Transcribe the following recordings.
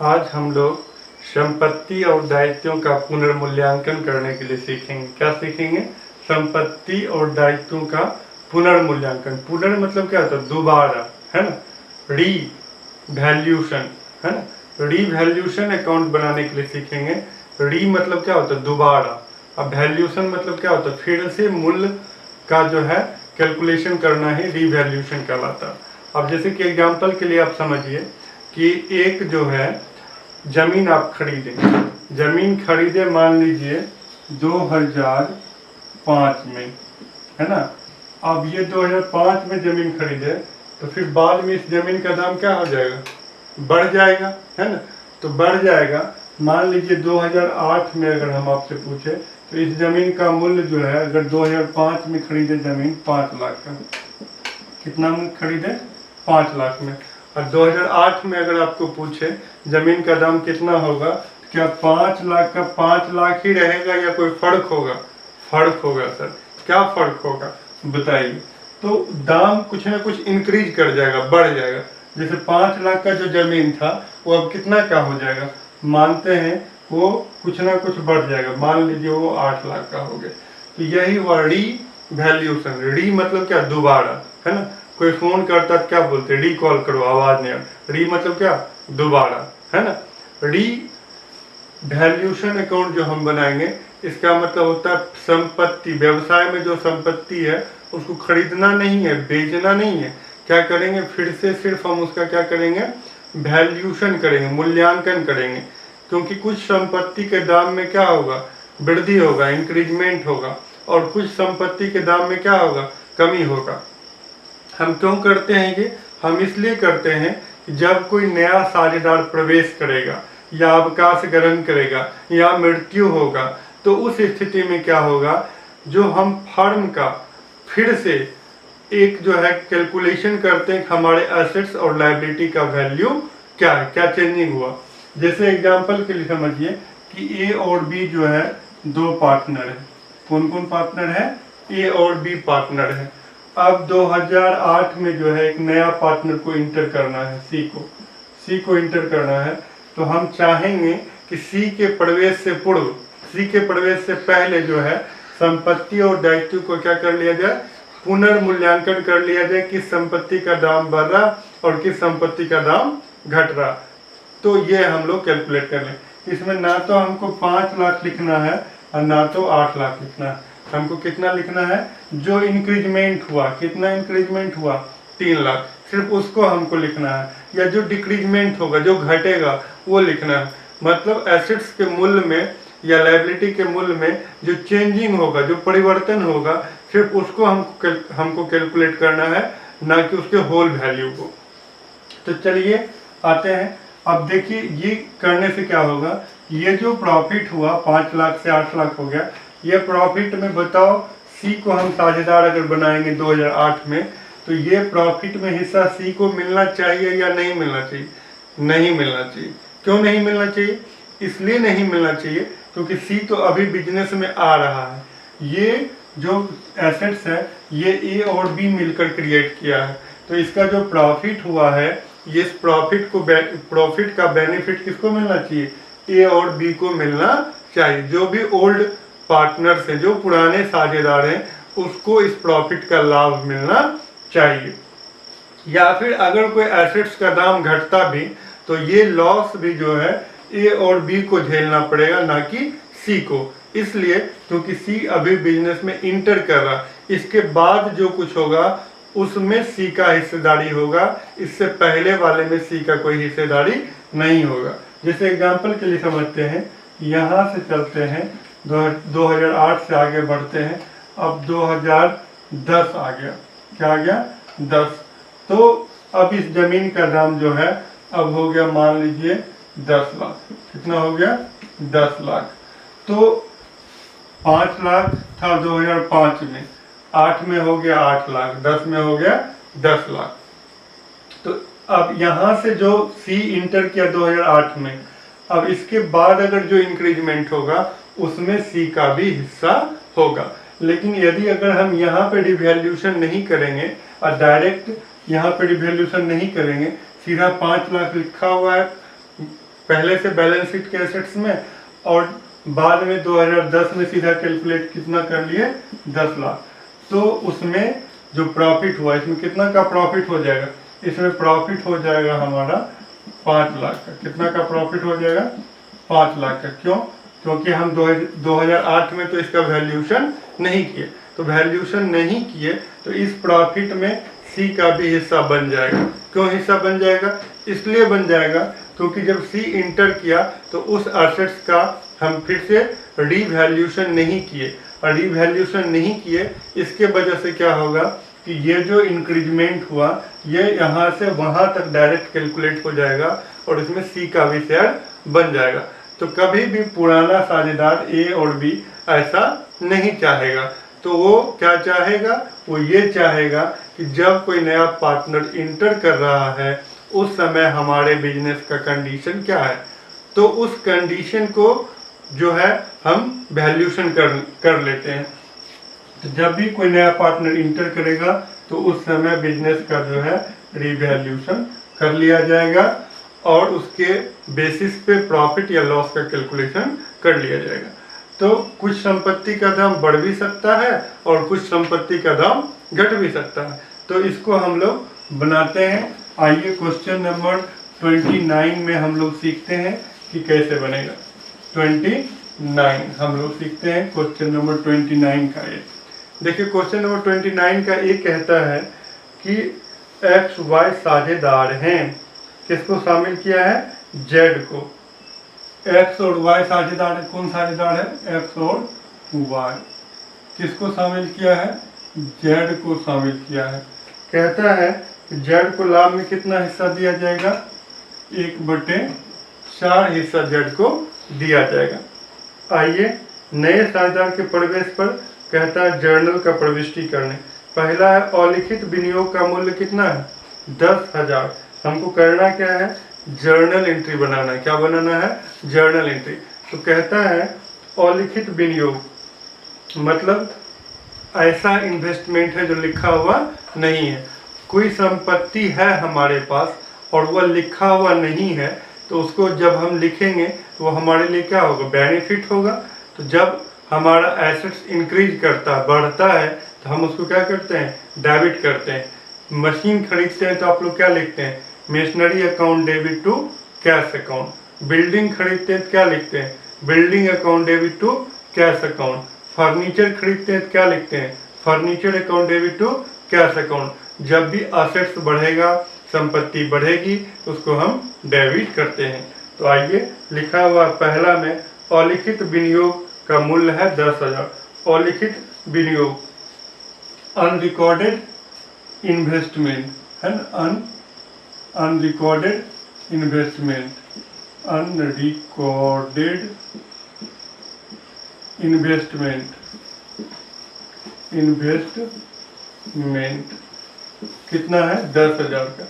आज हम लोग संपत्ति और दायित्वों का पुनर्मूल्यांकन करने के लिए सीखेंगे। क्या सीखेंगे? संपत्ति और दायित्वों का पुनर्मूल्यांकन। पुनर् मतलब क्या होता है? दोबारा, है ना। री वैल्यूशन, है ना। री वैल्यूशन अकाउंट बनाने के लिए सीखेंगे। री मतलब क्या होता है? दोबारा। अब वैल्यूशन मतलब क्या होता है? फिर से मूल्य का जो है कैलकुलेशन करना ही रीवैल्यूशन कहलाता है। अब जैसे कि एग्जांपल के लिए आप समझिए कि एक जो है जमीन आप खरीदे, जमीन खरीदे मान लीजिए 2005 में, है ना। अब ये 2005 में जमीन खरीदे तो फिर बाद में इस जमीन का दाम क्या हो जाएगा? बढ़ जाएगा, है ना। तो बढ़ जाएगा। मान लीजिए 2008 में अगर हम आपसे पूछे तो इस जमीन का मूल्य जो है, अगर 2005 में खरीदे जमीन 5 लाख का, कितना में खरीदे? 5 लाख में। और 2008 में अगर आपको पूछे जमीन का दाम कितना होगा, क्या 5 लाख का 5 लाख ही रहेगा या कोई फर्क होगा? फर्क होगा सर। क्या फर्क होगा बताइए? तो दाम कुछ ना कुछ इंक्रीज कर जाएगा, बढ़ जाएगा। जैसे 5 लाख का जो जमीन था वो अब कितना का हो जाएगा? मानते हैं वो कुछ ना कुछ बढ़ जाएगा, मान लीजिए वो 8 लाख का हो गया। तो यही हुआ री वैल्यूशन। री मतलब क्या? दोबारा, है ना। कोई फोन करता तो क्या बोलते? री कॉल करो, आवाज नहीं आ। री मतलब क्या? दोबारा, है ना। री वैल्यूशन अकाउंट जो हम बनाएंगे इसका मतलब होता है संपत्ति। व्यवसाय में जो संपत्ति है उसको खरीदना नहीं है, बेचना नहीं है। क्या करेंगे? फिर से सिर्फ हम उसका क्या करेंगे? वैल्यूशन करेंगे, मूल्यांकन करेंगे। क्योंकि कुछ संपत्ति के दाम में क्या होगा? वृद्धि होगा, इंक्रीजमेंट होगा। और कुछ संपत्ति के दाम में क्या होगा? कमी होगा। हम क्यों करते हैं ये? हम इसलिए करते हैं कि जब कोई नया साझेदार प्रवेश करेगा या अवकाश ग्रहण करेगा या मृत्यु होगा तो उस स्थिति में क्या होगा? जो हम फर्म का फिर से एक जो है कैलकुलेशन करते हैं कि हमारे एसेट्स और लायबिलिटी का वैल्यू क्या है, क्या चेंजिंग हुआ। जैसे एग्जांपल के लिए समझिए कि ए और बी जो है दो पार्टनर है। कौन कौन पार्टनर है? ए और बी पार्टनर है। अब 2008 में जो है एक नया पार्टनर को इंटर करना है, सी को इंटर करना है। तो हम चाहेंगे कि सी के प्रवेश से पूर्व, सी के प्रवेश से पहले जो है संपत्ति और दायित्व को क्या कर लिया जाए? पुनर्मूल्यांकन कर लिया जाए। किस संपत्ति का दाम बढ़ रहा और किस संपत्ति का दाम घट रहा। तो ये हम लोग कैलकुलेट कर लें। इसमें ना तो हमको 5 लाख लिखना है और ना तो 8 लाख लिखना है। हमको कितना लिखना है? जो इंक्रीजमेंट हुआ, कितना इंक्रीजमेंट हुआ? 3 लाख। सिर्फ उसको हमको लिखना है। या जो डिक्रीजमेंट होगा, जो घटेगा, वो लिखना है। मतलब एसेट्स के मूल्य में या लायबिलिटी के मूल्य में जो चेंजिंग होगा, जो परिवर्तन होगा, सिर्फ उसको हमको कैलकुलेट करना है, ना कि उसके होल वैल्यू को। तो चलिए आते हैं। अब देखिए ये करने से क्या होगा? ये जो प्रॉफिट हुआ 5 लाख से 8 लाख हो गया, ये प्रॉफिट में बताओ सी को हम साझेदार अगर बनाएंगे 2008 में, तो ये प्रॉफिट में हिस्सा सी को मिलना चाहिए या नहीं मिलना चाहिए? नहीं मिलना चाहिए। क्यों नहीं मिलना चाहिए? इसलिए नहीं मिलना चाहिए क्योंकि सी तो अभी बिजनेस में आ रहा है। ये जो एसेट्स है ये ए और बी मिलकर क्रिएट किया है। तो इसका जो प्रॉफिट हुआ है, ये इस प्रॉफिट का बेनिफिट किसको मिलना चाहिए? ए और बी को मिलना चाहिए। जो भी ओल्ड पार्टनर्स हैं, जो पुराने साझेदार हैं, उसको इस प्रॉफिट का लाभ मिलना चाहिए। या फिर अगर कोई एसेट्स का दाम घटता भी तो ये लॉस भी जो है ए और बी को झेलना पड़ेगा, ना कि सी को। इसलिए क्योंकि सी अभी बिजनेस में इंटर कर रहा, इसके बाद जो कुछ होगा उसमें सी का हिस्सेदारी होगा। इससे पहले वाले में सी का कोई हिस्सेदारी नहीं होगा। जैसे एग्जांपल के लिए समझते हैं, यहाँ से चलते हैं 2008 से आगे बढ़ते हैं। अब 2010 आ गया। क्या आ गया? 10। तो अब इस जमीन का दाम जो है अब हो गया मान लीजिए 10 लाख। कितना हो गया? 10 लाख। तो 5 लाख था 2005 में, 8 में हो गया 8 लाख, 10 में हो गया 10 लाख। तो अब यहाँ से जो सी इंटर किया 2008 में, अब इसके बाद अगर जो इंक्रीजमेंट होगा उसमें सी का भी हिस्सा होगा। लेकिन यदि अगर हम यहाँ पे डिवैल्यूशन नहीं करेंगे और डायरेक्ट यहाँ पे डिवैल्यूशन नहीं करेंगे, सीधा 5 लाख लिखा हुआ है पहले से बैलेंस शीट के एसेट्स में, और बाद में 2010 में सीधा कैलकुलेट कितना कर लिए 10 लाख। तो उसमें जो प्रॉफिट हुआ, इसमें कितना का प्रॉफिट हो जाएगा, इसमें प्रॉफिट हो जाएगा हमारा 5 लाख का। कितना का प्रॉफिट हो जाएगा 5 लाख का। क्यों? क्योंकि हम 2008 में तो इसका वैल्यूएशन नहीं किए, तो वैल्यूएशन नहीं किए तो इस प्रॉफिट में सी का भी हिस्सा बन जाएगा। क्यों हिस्सा बन जाएगा? इसलिए बन जाएगा क्योंकि जब सी इंटर किया तो उस एसेट्स का हम फिर से रीवैल्यूएशन नहीं किए, और रीवैल्यूएशन नहीं किए इसके वजह से क्या होगा कि ये जो इंक्रीजमेंट हुआ ये यहाँ से वहाँ तक डायरेक्ट कैलकुलेट हो जाएगा और इसमें सी का भी शेयर बन जाएगा। तो कभी भी पुराना साझेदार ए और बी ऐसा नहीं चाहेगा। तो वो क्या चाहेगा? वो ये चाहेगा कि जब कोई नया पार्टनर इंटर कर रहा है उस समय हमारे बिजनेस का कंडीशन क्या है, तो उस कंडीशन को जो है हम वैल्यूएशन कर लेते हैं। तो जब भी कोई नया पार्टनर इंटर करेगा तो उस समय बिजनेस का जो है रीवैल्यूएशन कर लिया जाएगा और उसके बेसिस पे प्रॉफिट या लॉस का कैलकुलेशन कर लिया जाएगा। तो कुछ संपत्ति का दाम बढ़ भी सकता है और कुछ संपत्ति का दाम घट भी सकता है। तो इसको हम लोग बनाते हैं। आइए क्वेश्चन नंबर 29 में हम लोग सीखते हैं कि कैसे बनेगा। 29 हम लोग सीखते हैं क्वेश्चन नंबर 29 का। ये देखिए क्वेश्चन नंबर 29 का ये कहता है कि एक्स वाई साझेदार हैं। किसको शामिल किया है? जेड को। एक्स और वाई साझेदार है। कौन साझेदार है? एक्स और वाई। किसको शामिल किया है? जेड को शामिल किया है। कहता है कि जेड को लाभ में कितना हिस्सा दिया जाएगा? 1/4 हिस्सा जेड को दिया जाएगा। आइए नए साझेदार के प्रवेश पर कहता है जर्नल का प्रविष्टि करने। पहला है अलिखित विनियोग का मूल्य कितना है? 10,000। हमको करना क्या है? जर्नल एंट्री बनाना है। क्या बनाना है? Journal entry. तो कहता है अलिखित विनियोग मतलब ऐसा इन्वेस्टमेंट है जो लिखा हुआ नहीं है। कोई संपत्ति है हमारे पास और वह लिखा हुआ नहीं है, तो उसको जब हम लिखेंगे तो वो हमारे लिए क्या होगा? बेनिफिट होगा। तो जब हमारा एसेट्स इंक्रीज करता है, बढ़ता है, तो हम उसको क्या करते हैं? डेबिट करते हैं। मशीन खरीदते हैं तो आप लोग क्या लिखते हैं? Machinery account debit to cash account. Building खरीदते हैं तो क्या लिखते हैं? Building account debit to cash account. Furniture खरीदते हैं तो क्या लिखते हैं? Furniture account debit to cash account. जब भी एसेट्स बढ़ेगा, संपत्ति बढ़ेगी, तो उसको हम डेबिट करते हैं। तो आइए लिखा हुआ पहला में अलिखित विनियोग का मूल्य है 10,000। अलिखित विनियोग अनरिकॉर्डेड इन्वेस्टमेंट है ना? Unrecorded investment. अनरिकॉर्डेड इन्वेस्टमेंट कितना है? 10,000 का।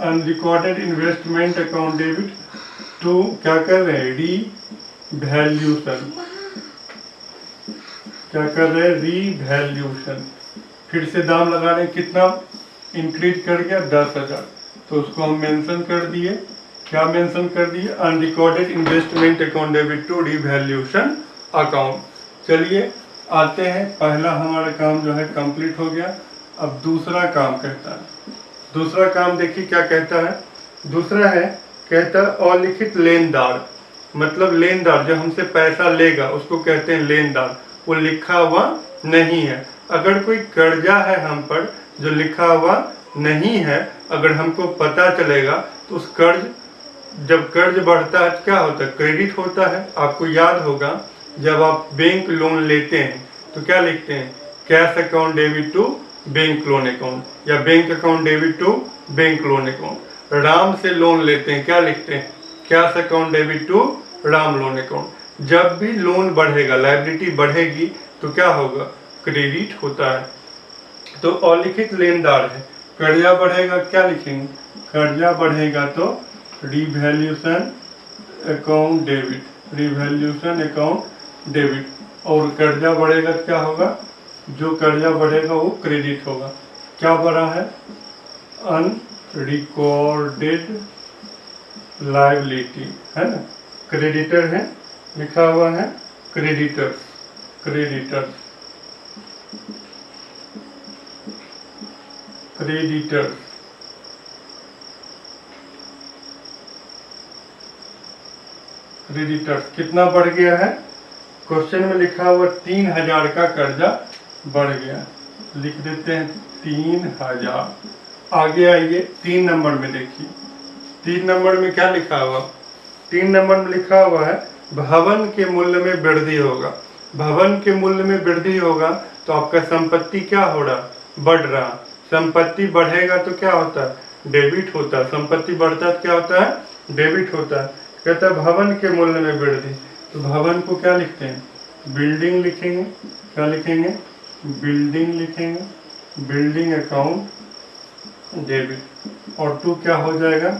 Unrecorded investment account debit to क्या कर रहे हैं? रीवैल्यूएशन। क्या कर रहे हैं? रीवैल्यूएशन। फिर से दाम लगा रहे हैं। कितना इंक्रीज कर गया? 10,000। तो उसको हम मेंशन कर दिए। क्या मेंशन कर दिए? Unrecorded investment account debit to revaluation account. चलिए आते हैं, पहला हमारा काम जो है कंप्लीट हो गया। अब दूसरा काम कहता है। दूसरा काम देखिए क्या कहता है। दूसरा है कहता है अलिखित लेनदार। मतलब लेनदार जो हमसे पैसा लेगा उसको कहते हैं लेनदार। वो लिखा हुआ नहीं है। अगर कोई कर्जा है हम पर जो लिखा हुआ नहीं है, अगर हमको पता चलेगा तो उस कर्ज, जब कर्ज बढ़ता है तो क्या होता है? क्रेडिट होता है। आपको याद होगा जब आप बैंक लोन लेते हैं तो क्या लिखते हैं? Cash account debit to bank loan account, या bank account debit to bank loan account. Ram से लोन लेते हैं, क्या लिखते हैं? Cash account debit to Ram loan account. जब भी लोन बढ़ेगा, लायबिलिटी बढ़ेगी, तो क्या होगा? क्रेडिट होता है। तो अलिखित लेनदार है। कर्जा बढ़ेगा, क्या लिखेंगे? कर्जा बढ़ेगा तो revaluation account debit, revaluation account debit. और कर्जा बढ़ेगा तो क्या होगा? जो कर्जा बढ़ेगा वो क्रेडिट होगा। क्या बढ़ा है? अनरिकॉर्डेड लायबिलिटी, है ना। क्रेडिटर है, लिखा हुआ है क्रेडिटर्स, क्रेडिटर्स, क्रेडिटर्स। क्रेडिटर्स कितना बढ़ गया है? क्वेश्चन में लिखा हुआ 3000 का कर्जा बढ़ गया, लिख देते हैं 3000। आगे आइए 3 नंबर में देखिए, 3 नंबर में क्या लिखा हुआ? 3 नंबर में लिखा हुआ है भवन के मूल्य में वृद्धि होगा। भवन के मूल्य में वृद्धि होगा तो आपका संपत्ति क्या हो रहा? बढ़ रहा। संपत्ति बढ़ेगा तो क्या होता है? डेबिट होता है। संपत्ति बढ़ता है तो क्या होता है? डेबिट होता है। कहता है भवन के मूल्य में वृद्धि, तो भवन को क्या लिखते हैं? बिल्डिंग लिखेंगे। क्या लिखेंगे? बिल्डिंग लिखेंगे। Building account debit. और टू क्या हो जाएगा?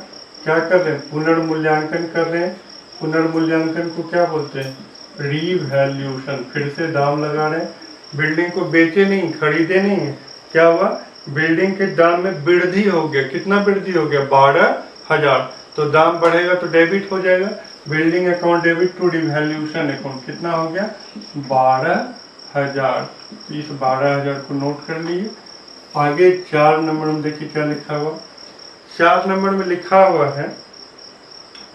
क्या कर रहे हैं? पुनर्मूल्यांकन कर रहे हैं। पुनर्मूल्यांकन को क्या बोलते हैं? रीवैल्यूएशन। फिर से दाम लगा रहे हैं। बिल्डिंग को बेचे नहीं, खरीदे नहीं है, क्या हुआ? बिल्डिंग के दाम में वृद्धि हो गया। कितना वृद्धि हो गया? 12,000। तो दाम बढ़ेगा तो डेबिट हो जाएगा। Building account debit to revaluation account कितना हो गया? 12,000। इस 12,000 को नोट कर लिए। आगे 4 नंबर में देखिए क्या लिखा हुआ। 4 नंबर में लिखा हुआ है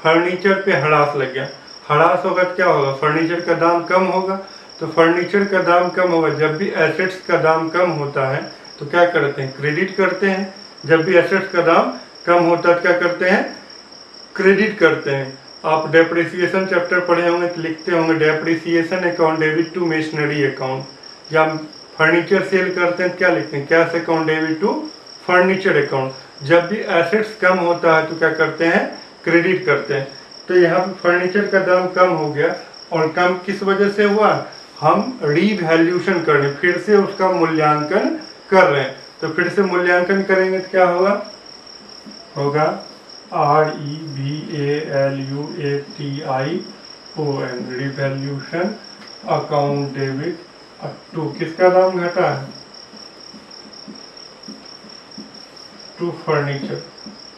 फर्नीचर पे हरास लग गया। हरास होगा तो क्या होगा? फर्नीचर का दाम कम होगा। तो फर्नीचर का दाम कम होगा। जब भी एसेट्स का दाम कम होता है तो क्या करते हैं? क्रेडिट करते हैं। जब भी एसेट्स का दाम कम होता है तो क्या करते हैं? क्रेडिट करते हैं। आप डेप्रिसिएशन चैप्टर पढ़े होंगे तो लिखते होंगे depreciation account debit to machinery account. या फर्नीचर सेल करते हैं तो क्या लिखते हैं? Cash account debit to furniture account. जब भी एसेट्स कम होता है तो क्या करते हैं? क्रेडिट करते हैं। तो यहाँ पे फर्नीचर का दाम कम हो गया, और कम किस वजह से हुआ? हम रीवैल्यूएशन कर रहे हैं, फिर से उसका मूल्यांकन कर रहे हैं। तो फिर से मूल्यांकन करेंगे तो क्या होगा? REVALUATION, revaluation account debit to किसका दाम घटा है? To furniture.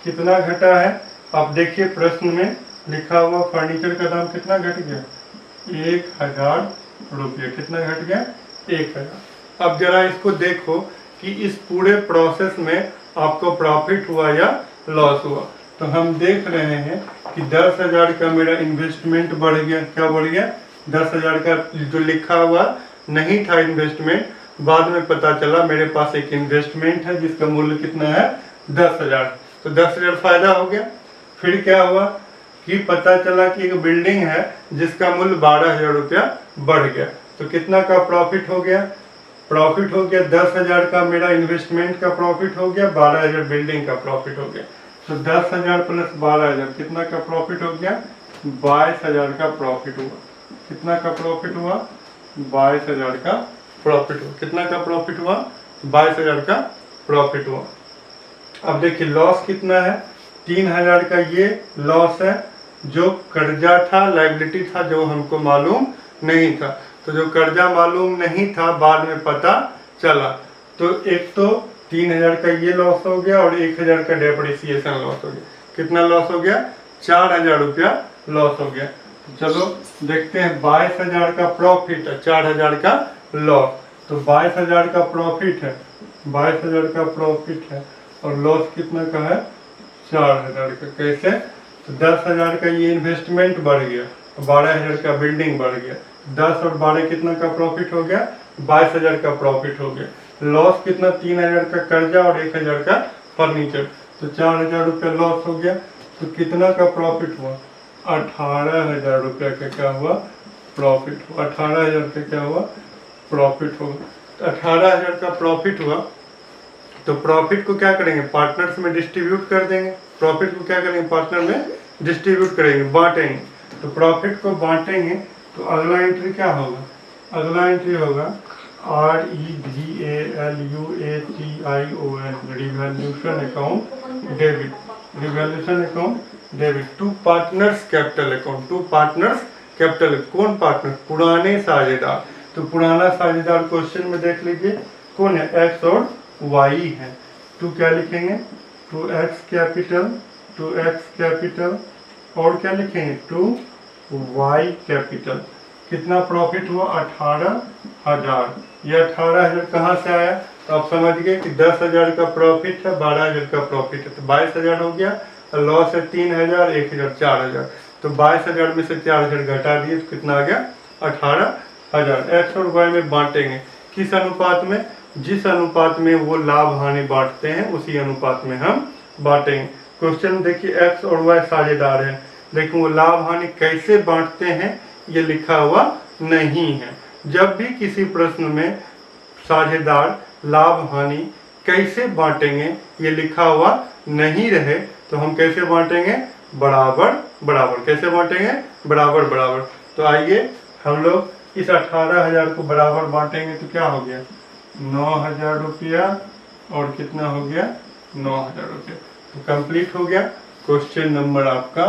कितना घटा है? आप देखिए प्रश्न में लिखा हुआ फर्नीचर का दाम कितना घट गया? 1,000 रुपये। कितना घट गया? 1,000। अब जरा इसको देखो कि इस पूरे प्रोसेस में आपको प्रॉफिट हुआ या लॉस हुआ। तो हम देख रहे हैं कि 10,000 का मेरा इन्वेस्टमेंट बढ़ गया। क्या बढ़ गया? 10,000 का जो लिखा हुआ नहीं था इन्वेस्टमेंट, बाद में पता चला मेरे पास एक इन्वेस्टमेंट है जिसका मूल्य कितना है? 10,000। तो 10,000 फायदा हो गया। फिर क्या हुआ कि पता चला कि एक बिल्डिंग है जिसका मूल्य 12,000 रुपया बढ़ गया। तो कितना का प्रॉफिट हो गया? प्रॉफिट हो गया 10,000 का मेरा इन्वेस्टमेंट का प्रॉफिट हो गया, 12,000 बिल्डिंग का प्रॉफिट हो गया। तो 10,000 प्लस 12,000 कितना का प्रॉफिट हो गया? 22,000 का प्रॉफिट हुआ। कितना का प्रॉफिट हुआ? 22,000 का प्रॉफिट हुआ। कितना का प्रॉफिट हुआ? 22,000 का प्रॉफिट हुआ। अब देखिए लॉस कितना है? 3,000 का ये लॉस है। जो कर्जा था, लायबिलिटी था, जो हमको मालूम नहीं था। तो जो कर्जा मालूम नहीं था बाद में पता चला। तो एक तो 3,000 का ये लॉस हो गया और 1,000 का डेप्रिसिएशन लॉस हो गया। कितना लॉस हो गया? 4,000 रुपया लॉस हो गया। चलो देखते हैं 22,000 का प्रॉफिट है, 4,000 का लॉस। तो 22,000 का प्रॉफिट है, 22,000 का प्रॉफिट है, और लॉस कितना का है? 4,000 का। कैसे? तो 10,000 का ये इन्वेस्टमेंट बढ़ गया, 12,000 का बिल्डिंग बढ़ गया। 10 और 12 कितना का प्रॉफिट हो गया? 22,000 का प्रॉफिट हो गया। लॉस कितना? 3,000 का कर्जा और 1,000 का फर्नीचर। तो 4,000 रुपया लॉस हो गया। तो कितना का प्रॉफिट हुआ? 18,000 रुपया का क्या हुआ? प्रॉफिट हुआ। 18,000 का क्या हुआ? प्रॉफिट हुआ। तो 18,000 का प्रॉफिट हुआ। तो प्रॉफिट को क्या करेंगे? पार्टनर्स में डिस्ट्रीब्यूट कर देंगे। प्रॉफिट को क्या करेंगे? पार्टनर में डिस्ट्रीब्यूट करेंगे, बांटेंगे। तो प्रॉफिट को बांटेंगे तो अगला एंट्री क्या होगा? अगला एंट्री होगा REVALUATION, revaluation account debit, revaluation account debit to partners capital account. To partners capital. कौन पार्टनर? पुराने साझेदार। तो पुराना साझेदार क्वेश्चन में देख लीजिए कौन है? एक्स और वाई है। टू क्या लिखेंगे? To X capital, to X capital और क्या लिखेंगे, टू वाई कैपिटल। कितना प्रॉफिट हुआ, 18,000। ये 18,000 कहाँ से आया, तो आप समझ गए कि 10,000 का प्रॉफिट है, 12,000 का प्रॉफिट है, तो 22,000 हो गया। और लॉस है 3,000, 1,000, 4,000। तो 22,000 में से 4,000 घटा दिए तो कितना आ गया, 18,000। एक्स और वाई में बांटेंगे किस अनुपात में, जिस अनुपात में वो लाभ हानि बांटते हैं उसी अनुपात में हम बांटेंगे। क्वेश्चन देखिए, एक्स और वाई साझेदार हैं, लेकिन वो लाभ हानि कैसे बांटते हैं ये लिखा हुआ नहीं है। जब भी किसी प्रश्न में साझेदार लाभ हानि कैसे बांटेंगे ये लिखा हुआ नहीं रहे तो हम कैसे बांटेंगे, बराबर बराबर। कैसे बांटेंगे, बराबर बराबर। तो आइए हम लोग इस 18,000 को बराबर बांटेंगे तो क्या हो गया, 9,000 रुपया और कितना हो गया, 9,000 रुपया। तो कंप्लीट हो गया क्वेश्चन नंबर आपका